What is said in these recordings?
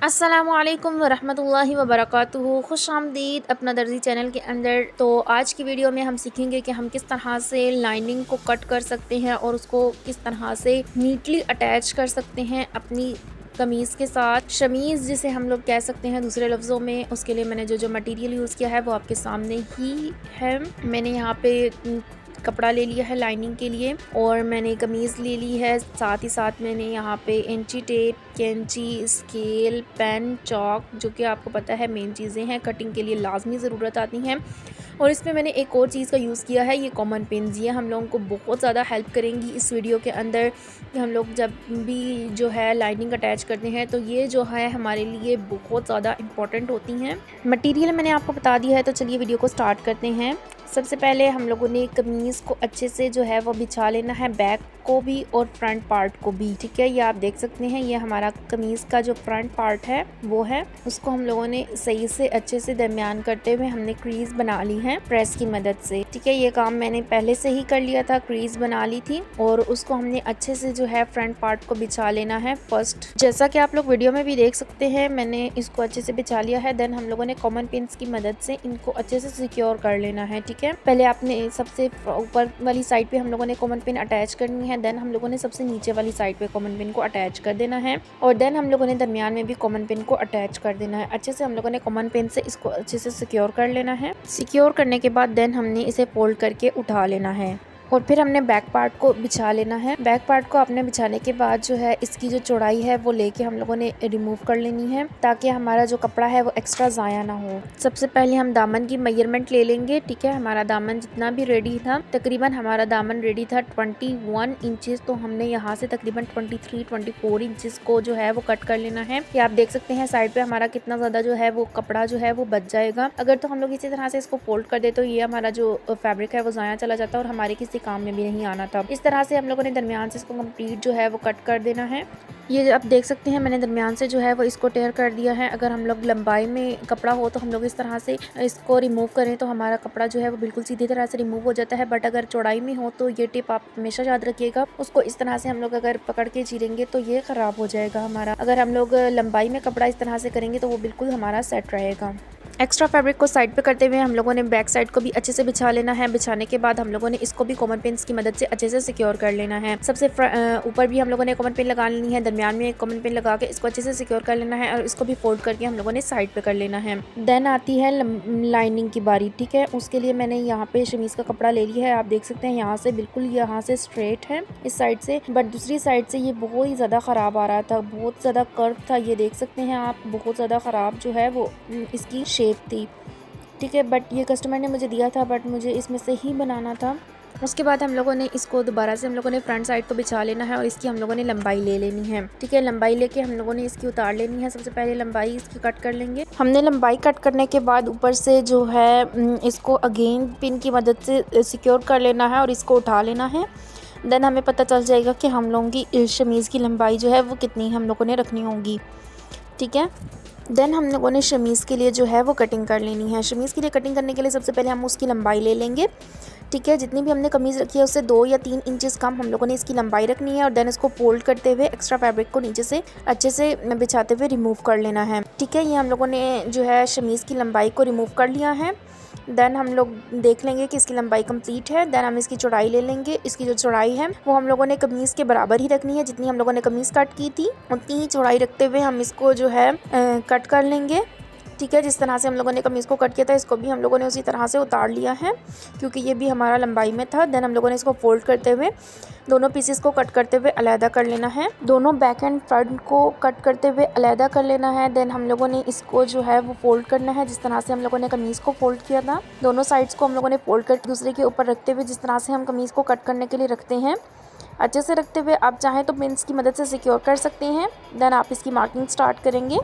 अस्सलामुअलैकुम वरहमतुल्लाहि वबरकातुहू। खुश आमदीद अपना दर्जी चैनल के अंदर। तो आज की वीडियो में हम सीखेंगे कि हम किस तरह से लाइनिंग को कट कर सकते हैं और उसको किस तरह से नीटली अटैच कर सकते हैं अपनी कमीज़ के साथ। शमीज़ जिसे हम लोग कह सकते हैं दूसरे लफ्ज़ों में, उसके लिए मैंने जो मटेरियल यूज़ किया है वो आपके सामने ही है। मैंने यहाँ पे कपड़ा ले लिया है लाइनिंग के लिए और मैंने कमीज़ ले ली है। साथ ही साथ मैंने यहाँ पे इंची टेप, कैंची, स्केल, पेन, चॉक, जो कि आपको पता है मेन चीज़ें हैं, कटिंग के लिए लाजमी ज़रूरत आती हैं। और इसमें मैंने एक और चीज़ का यूज़ किया है, ये कॉमन पेन्स। ये हम लोगों को बहुत ज़्यादा हेल्प करेंगी इस वीडियो के अंदर कि हम लोग जब भी जो है लाइनिंग अटैच करते हैं तो ये जो है हमारे लिए बहुत ज़्यादा इम्पॉर्टेंट होती हैं। मटेरियल मैंने आपको बता दिया है, तो चलिए वीडियो को स्टार्ट करते हैं। सबसे पहले हम लोगों ने कमीज़ को अच्छे से जो है वो बिछा लेना है, बैक को भी और फ्रंट पार्ट को भी। ठीक है, ये आप देख सकते हैं, ये हमारा कमीज़ का जो फ्रंट पार्ट है वो है, उसको हम लोगों ने सही से अच्छे से दरमियान करते हुए हमने क्रीज बना ली है प्रेस की मदद से। ठीक है, ये काम मैंने पहले से ही कर लिया था, क्रीज बना ली थी और उसको हमने अच्छे से जो है फ्रंट पार्ट को बिछा लेना है फर्स्ट। जैसा कि आप लोग वीडियो में भी देख सकते हैं, मैंने इसको अच्छे से बिछा लिया है। देन हम लोगों ने कॉमन पिन्स की मदद से इनको अच्छे से सिक्योर कर लेना है। ठीक है, पहले आपने सबसे ऊपर वाली साइड पे हम लोगों ने कॉमन पिन अटैच करनी है। देन हम लोगों ने सबसे नीचे वाली साइड पे कॉमन पिन को अटैच कर देना है और देन हम लोगों ने दरमियान में भी कॉमन पिन को अटैच कर देना है। अच्छे से हम लोगों ने कॉमन पिन से इसको अच्छे से सिक्योर कर लेना है। सिक्योर करने के बाद देन हमने इसे फोल्ड करके उठा लेना है और फिर हमने बैक पार्ट को बिछा लेना है। बैक पार्ट को आपने बिछाने के बाद जो है इसकी जो चौड़ाई है वो लेके हम लोगों ने रिमूव कर लेनी है ताकि हमारा जो कपड़ा है वो एक्स्ट्रा ज़ाया ना हो। सबसे पहले हम दामन की मेजरमेंट ले लेंगे। ठीक है, हमारा दामन जितना भी रेडी था, तकरीबन हमारा दामन रेडी था 21 इंचेस, तो हमने यहाँ से तकरीबन 23-24 इंचेस को जो है वो कट कर लेना है। ये आप देख सकते हैं साइड पे हमारा कितना ज़्यादा जो है वो कपड़ा जो है वो बच जाएगा। अगर तो हम लोग इसी तरह से इसको फोल्ड कर दे तो ये हमारा जो फैब्रिक है वो ज़ाया चला जाता है और हमारे किसी काम में भी नहीं आना था। इस तरह से हम लोगों ने दरमियान से इसको कंप्लीट जो है वो कट कर देना है। ये आप देख सकते हैं मैंने दरमियान से जो है वो इसको टेयर कर दिया है। अगर हम लोग लंबाई में कपड़ा हो तो हम लोग इस तरह से इसको रिमूव करें तो हमारा कपड़ा जो है वो बिल्कुल सीधी तरह से रिमूव हो जाता है। बट अगर चौड़ाई में हो तो ये टिप आप हमेशा याद रखिएगा, उसको इस तरह से हम लोग अगर पकड़ के चीरेंगे तो ये ख़राब हो जाएगा हमारा। अगर हम लोग लंबाई में कपड़ा इस तरह से करेंगे तो वो बिल्कुल हमारा सेट रहेगा। एक्स्ट्रा फैब्रिक को साइड पे करते हुए हम लोगों ने बैक साइड को भी अच्छे से बिछा लेना है। बिछाने के बाद हम लोगों ने इसको भी कॉमन पिन्स की मदद से अच्छे से सिक्योर कर लेना है। सबसे ऊपर भी हम लोगों ने कॉमन पिन लगा लेनी है, दरमियान में एक कॉमन पिन लगा के इसको अच्छे से सिक्योर कर लेना है और इसको भी फोल्ड करके हम लोगों ने साइड पे कर लेना है। देन आती है लाइनिंग की बारी। ठीक है, उसके लिए मैंने यहाँ पे शमीज़ का कपड़ा ले लिया है। आप देख सकते हैं यहाँ से बिल्कुल यहाँ से स्ट्रेट है इस साइड से, बट दूसरी साइड से ये बहुत ही ज़्यादा ख़राब आ रहा था, बहुत ज़्यादा कर्व था। ये देख सकते हैं आप, बहुत ज़्यादा ख़राब जो है वो इसकी शेप थी। ठीक है, बट ये कस्टमर ने मुझे दिया था, बट मुझे इसमें से ही बनाना था। उसके बाद हम लोगों ने इसको दोबारा से हम लोगों ने फ्रंट साइड को बिछा लेना है और इसकी हम लोगों ने लंबाई ले लेनी है। ठीक है, लंबाई लेके हम लोगों ने इसकी उतार लेनी है। सबसे पहले लंबाई इसकी कट कर लेंगे। हमने लंबाई कट करने के बाद ऊपर से जो है इसको अगेन पिन की मदद से सिक्योर कर लेना है और इसको उठा लेना है। देन हमें पता चल जाएगा कि हम लोगों की शमीज़ की लंबाई जो है वो कितनी हम लोगों ने रखनी होगी। ठीक है, देन हम लोगों ने शमीज़ के लिए जो है वो कटिंग कर लेनी है। शमीज़ के लिए कटिंग करने के लिए सबसे पहले हम उसकी लंबाई ले लेंगे। ठीक है, जितनी भी हमने कमीज़ रखी है उससे 2 या 3 इंचेस कम हम लोगों ने इसकी लंबाई रखनी है और देन इसको फोल्ड करते हुए एक्स्ट्रा फैब्रिक को नीचे से अच्छे से बिछाते हुए रिमूव कर लेना है। ठीक है, ये हम लोगों ने जो है शमीज़ की लंबाई को रिमूव कर लिया है। देन हम लोग देख लेंगे कि इसकी लंबाई कंप्लीट है। देन हम इसकी चौड़ाई ले लेंगे। इसकी जो चौड़ाई है वो हम लोगों ने कमीज़ के बराबर ही रखनी है, जितनी हम लोगों ने कमीज़ कट की थी उतनी ही चौड़ाई रखते हुए हम इसको जो है कट कर लेंगे। ठीक है, जिस तरह से हम लोगों ने कमीज़ को कट किया था इसको भी हम लोगों ने उसी तरह से उतार लिया है क्योंकि ये भी हमारा लंबाई में था। देन हम लोगों ने इसको फोल्ड करते हुए दोनों पीसेस को कट करते हुए अलहदा कर लेना है। दोनों बैक एंड फ्रंट को कट करते हुए अलहदा कर लेना है। देन हम लोगों ने इसको जो है वो फोल्ड करना है जिस तरह से हम लोगों ने कमीज़ को फोल्ड किया था। दोनों साइड्स को हम लोगों ने फोल्ड कर दूसरे के ऊपर रखते हुए जिस तरह से हम कमीज़ को कट करने के लिए रखते हैं अच्छे से रखते हुए आप चाहें तो पिन्स की मदद से सिक्योर कर सकते हैं। देन आप इसकी मार्किंग स्टार्ट करेंगे।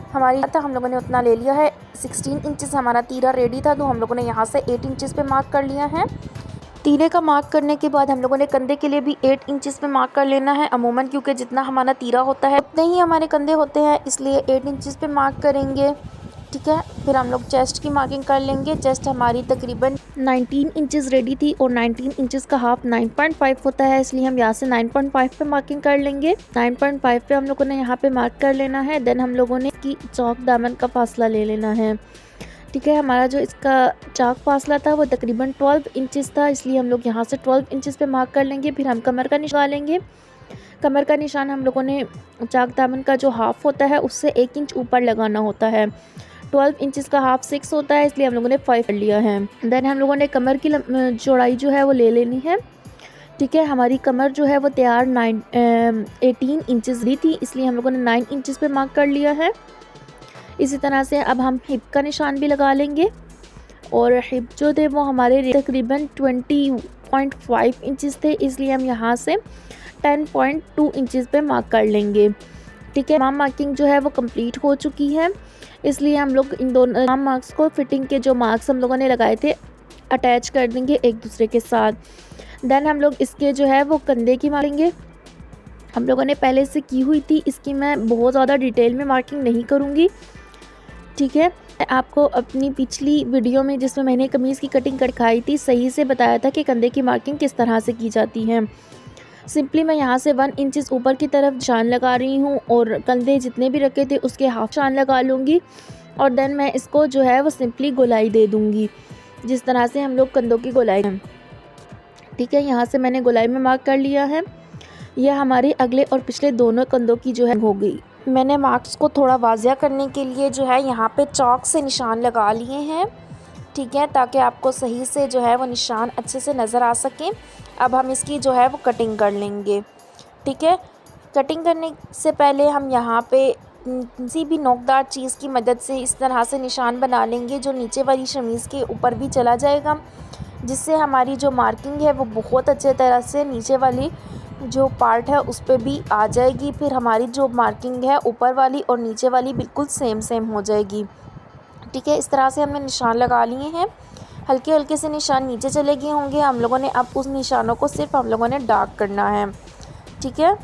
हमारी था हम लोगों ने उतना ले लिया है। 16 इंचेस हमारा तीरा रेडी था, तो हम लोगों ने यहाँ से 8 इंचेस पे मार्क कर लिया है। तीरे का मार्क करने के बाद हम लोगों ने कंधे के लिए भी 8 इंचेस पे मार्क कर लेना है। अमूमन क्योंकि जितना हमारा तीरा होता है उतने ही हमारे कंधे होते हैं, इसलिए 8 इंचेस पे मार्क करेंगे। ठीक है। फिर हम लोग चेस्ट की मार्किंग कर लेंगे। चेस्ट हमारी तकरीबन 19 इंचज़ रेडी थी और 19 इंचज़ का हाफ 9.5 होता है, इसलिए हम यहाँ से 9.5 पे मार्किंग कर लेंगे। 9.5 पे हम लोगों ने यहाँ पे मार्क कर लेना है। देन हम लोगों ने इसकी चौक दामन का फासला ले लेना है। ठीक है, हमारा जो इसका चाक फासला था वो तकरीबन 12 इंचज़ था, इसलिए हम लोग यहाँ से 12 इंचज़ पे मार्क कर लेंगे। फिर हम कमर का निशान लेंगे। कमर का निशान हम लोगों ने चाक दामन का जो हाफ होता है उससे 1 इंच ऊपर लगाना होता है। 12 इंचज़ का हाफ 6 होता है, इसलिए हम लोगों ने 5 कर लिया है। देन हम लोगों ने कमर की चौड़ाई जो है वो ले लेनी है। ठीक है, हमारी कमर जो है वो तैयार 18 इंचज़ दी थी, इसलिए हम लोगों ने 9 इंचज़ पे मार्क कर लिया है। इसी तरह से अब हम हिप का निशान भी लगा लेंगे और हिप जो थे वो हमारे तकरीबन 20.5 इंचज़ थे, इसलिए हम यहाँ से 10.2 इंचज़ पे मार्क कर लेंगे। ठीक है, तमाम मार्किंग जो है वो कंप्लीट हो चुकी है, इसलिए हम लोग इन दोनों तमाम मार्क्स को फिटिंग के जो मार्क्स हम लोगों ने लगाए थे अटैच कर देंगे एक दूसरे के साथ। देन हम लोग इसके जो है वो कंधे की मारेंगे। हम लोगों ने पहले से की हुई थी, इसकी मैं बहुत ज़्यादा डिटेल में मार्किंग नहीं करूँगी। ठीक है, आपको अपनी पिछली वीडियो में जिसमें मैंने कमीज़ की कटिंग दिखाई थी सही से बताया था कि कंधे की मार्किंग किस तरह से की जाती है। सिंपली मैं यहाँ से 1 इंचज़ ऊपर की तरफ निशान लगा रही हूँ और कंधे जितने भी रखे थे उसके हाफ निशान लगा लूँगी और देन मैं इसको जो है वो सिंपली गोलाई दे दूँगी, जिस तरह से हम लोग कंधों की गोलाई। ठीक है, यहाँ से मैंने गोलाई में मार्क कर लिया है। यह हमारे अगले और पिछले दोनों कंधों की जो है हो गई। मैंने मार्क्स को थोड़ा वाज़िया करने के लिए जो है यहाँ पे चॉक से निशान लगा लिए हैं। ठीक है, ताकि आपको सही से जो है वो निशान अच्छे से नज़र आ सकें। अब हम इसकी जो है वो कटिंग कर लेंगे। ठीक है, कटिंग करने से पहले हम यहाँ पे किसी भी नोकदार चीज़ की मदद से इस तरह से निशान बना लेंगे जो नीचे वाली शमीज़ के ऊपर भी चला जाएगा, जिससे हमारी जो मार्किंग है वो बहुत अच्छे तरह से नीचे वाली जो पार्ट है उस पर भी आ जाएगी। फिर हमारी जो मार्किंग है ऊपर वाली और नीचे वाली बिल्कुल सेम हो जाएगी। ठीक है, इस तरह से हमने निशान लगा लिए हैं। हल्के हल्के से निशान नीचे चले गए होंगे हम लोगों ने। अब उस निशानों को सिर्फ हम लोगों ने डार्क करना है। ठीक है,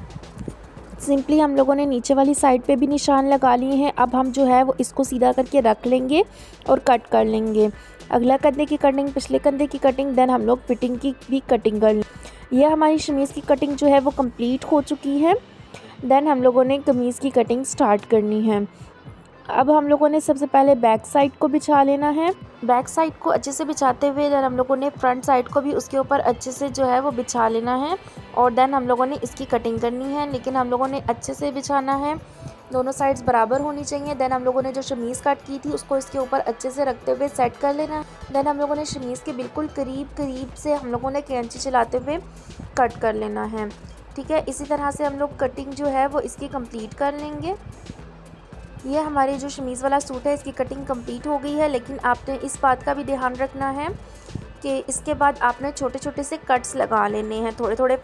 सिंपली हम लोगों ने नीचे वाली साइड पे भी निशान लगा लिए हैं। अब हम जो है वो इसको सीधा करके रख लेंगे और कट कर लेंगे। अगला कंधे की कटिंग, पिछले कंधे की कटिंग, देन हम लोग फिटिंग की भी कटिंग कर लेंगे। यह हमारी कमीज़ की कटिंग जो है वो कंप्लीट हो चुकी है। देन हम लोगों ने कमीज़ की कटिंग स्टार्ट करनी है। अब हम लोगों ने सबसे पहले बैक साइड को बिछा लेना है। बैक साइड को अच्छे से बिछाते हुए देन हम लोगों ने फ्रंट साइड को भी उसके ऊपर अच्छे से जो है वो बिछा लेना है और देन हम लोगों ने इसकी कटिंग करनी है, लेकिन हम लोगों ने अच्छे से बिछाना है। दोनों साइड्स बराबर होनी चाहिए। देन हम लोगों ने जो कमीज़ कट की थी उसको इसके ऊपर अच्छे से रखते हुए सेट कर लेना है। देन हम लोगों ने कमीज़ के बिल्कुल करीब से हम लोगों ने कैंची चलाते हुए कट कर लेना है। ठीक है, इसी तरह से हम लोग कटिंग जो है वो इसकी कंप्लीट कर लेंगे। ये हमारी जो कमीज़ वाला सूट है इसकी कटिंग कंप्लीट हो गई है, लेकिन आपने इस बात का भी ध्यान रखना है कि इसके बाद आपने छोटे छोटे से कट्स लगा लेने हैं, थोड़े थोड़े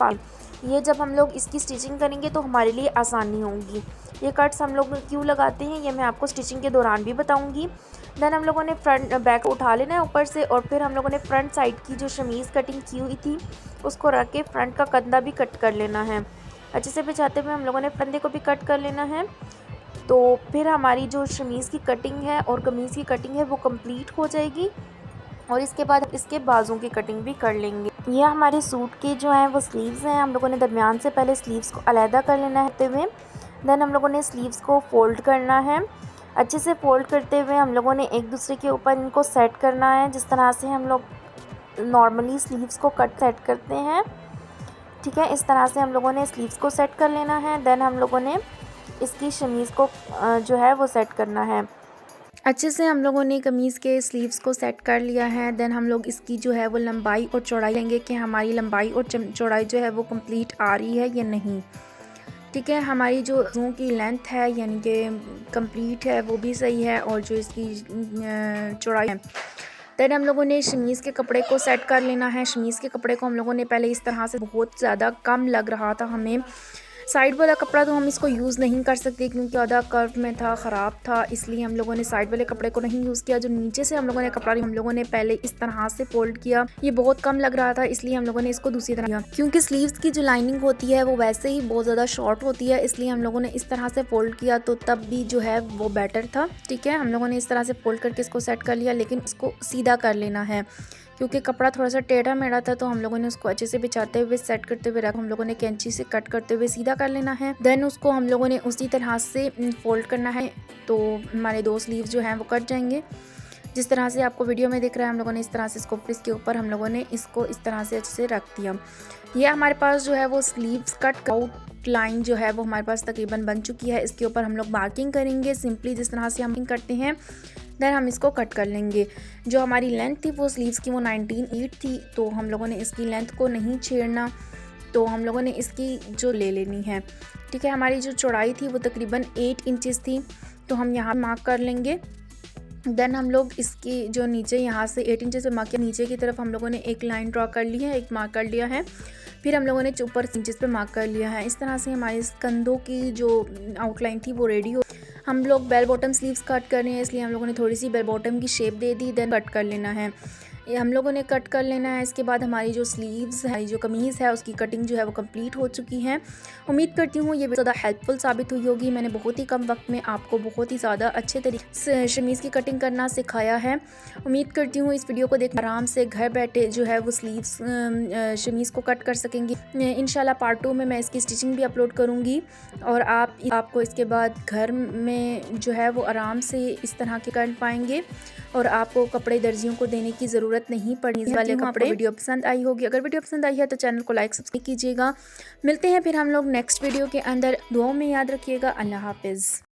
ये जब हम लोग इसकी स्टिचिंग करेंगे तो हमारे लिए आसानी होगी। ये कट्स हम लोग क्यों लगाते हैं ये मैं आपको स्टिचिंग के दौरान भी बताऊंगी। देन हम लोगों ने फ्रंट बैक उठा लेना है ऊपर से और फिर हम लोगों ने फ्रंट साइड की जो कमीज़ कटिंग की हुई थी उसको रख के फ्रंट का कंधा भी कट कर लेना है। अच्छे से बिछाते हुए हम लोगों ने कंधे को भी कट कर लेना है। तो फिर हमारी जो कमीज़ की कटिंग है और कमीज़ की कटिंग है वो कंप्लीट हो जाएगी और इसके बाद इसके बाजू की कटिंग भी कर लेंगे। यह हमारे सूट के जो है वो स्लीव्स हैं। हम लोगों ने दरमियान से पहले स्लीव्स को अलहदा कर लेना है हुए। देन हम लोगों ने स्लीव्स को फोल्ड करना है। अच्छे से फोल्ड करते हुए हम लोगों ने एक दूसरे के ऊपर इनको सेट करना है, जिस तरह से हम लोग नॉर्मली स्लीव्स को सेट करते हैं। ठीक है, इस तरह से हम लोगों ने स्लीव्स को सेट कर लेना है। देन हम लोगों ने इसकी कमीज़ को जो है वो सेट करना है। अच्छे से हम लोगों ने कमीज़ के स्लीव्स को सेट कर लिया है। देन हम लोग इसकी जो है वो लंबाई और चौड़ाई लेंगे कि हमारी लंबाई और चौड़ाई जो है वो कंप्लीट आ रही है या नहीं। ठीक है, हमारी जो बाजुओं की लेंथ है यानी कि कंप्लीट है वो भी सही है और जो इसकी चौड़ाई है। देन हम लोगों ने कमीज़ के कपड़े को सेट कर लेना है। कमीज़ के कपड़े को हम लोगों ने पहले इस तरह से बहुत ज़्यादा कम लग रहा था हमें साइड वाला कपड़ा तो हम इसको यूज़ नहीं कर सकते क्योंकि आधा कर्व में था, ख़राब था, इसलिए हम लोगों ने साइड वाले कपड़े को नहीं यूज़ किया। जो नीचे से हम लोगों ने कपड़ा हम लोगों ने पहले इस तरह से फोल्ड किया, ये बहुत कम लग रहा था इसलिए हम लोगों ने इसको दूसरी तरह किया। क्योंकि स्लीव्स की जो लाइनिंग होती है वो वैसे ही बहुत ज़्यादा शॉर्ट होती है, इसलिए हम लोगों ने इस तरह से फोल्ड किया, तो तब भी जो है वो बेटर था। ठीक है, हम लोगों ने इस तरह से फोल्ड करके इसको सेट कर लिया, लेकिन इसको सीधा कर लेना है क्योंकि कपड़ा थोड़ा सा टेढ़ा मेढ़ा था, तो हम लोगों ने उसको अच्छे से बिछाते हुए सेट करते हुए हम लोगों ने कैंची से कट करते हुए सीधा कर लेना है। देन उसको हम लोगों ने उसी तरह से फोल्ड करना है, तो हमारे 2 स्लीव जो हैं वो कट जाएंगे। जिस तरह से आपको वीडियो में दिख रहा है, हम लोगों ने इस तरह से इसको इसके ऊपर हम लोगों ने इसको इस तरह से अच्छे से रख दिया। ये हमारे पास जो है वो स्लीव्स कट आउट लाइन जो है वो हमारे पास तकरीबन बन चुकी है। इसके ऊपर हम लोग मार्किंग करेंगे सिंपली जिस तरह से हम करते हैं, देन हम इसको कट कर लेंगे। जो हमारी लेंथ थी वो स्लीव्स की वो 19.8 थी, तो हम लोगों ने इसकी लेंथ को नहीं छेड़ना, तो हम लोगों ने इसकी जो ले लेनी है। ठीक है, हमारी जो चौड़ाई थी वो तकरीबन 8 इंचेस थी, तो हम यहाँ मार्क कर लेंगे। देन हम लोग इसकी जो नीचे यहाँ से 8 इंचेस से मार्क किया, नीचे की तरफ हम लोगों ने एक लाइन ड्रॉ कर ली है, एक मार्क कर लिया है, फिर हम लोगों ने ऊपर इंचेस पे मार्क कर लिया है। इस तरह से हमारे कंधों की जो आउटलाइन थी वो रेडी हो। हम लोग बेल बॉटम स्लीव्स कट कर रहे हैं, इसलिए हम लोगों ने थोड़ी सी बेल बॉटम की शेप दे दी, देन कट कर लेना है। ये हम लोगों ने कट कर लेना है। इसके बाद हमारी जो स्लीव्स है, जो कमीज़ है, उसकी कटिंग जो है वो कंप्लीट हो चुकी है। उम्मीद करती हूँ ये ज़्यादा हेल्पफुल साबित हुई होगी। मैंने बहुत ही कम वक्त में आपको बहुत ही ज़्यादा अच्छे तरीके से शमीज़ की कटिंग करना सिखाया है। उम्मीद करती हूँ इस वीडियो को देख आराम से घर बैठे जो है वो स्लीव्स शमीज़ को कट कर सकेंगी। इंशाल्लाह पार्ट 2 में मैं इसकी स्टिचिंग भी अपलोड करूँगी और आपको इसके बाद घर में जो है वो आराम से इस तरह के कर पाएंगे और आपको कपड़े दर्जियों को देने की ज़रूरत नहीं पड़नी। इस वाले कपड़े वीडियो पसंद आई होगी, अगर वीडियो पसंद आई है तो चैनल को लाइक सब्सक्राइब कीजिएगा। मिलते हैं फिर हम लोग नेक्स्ट वीडियो के अंदर। दुआओं में याद रखिएगा। अल्लाह हाफिज़।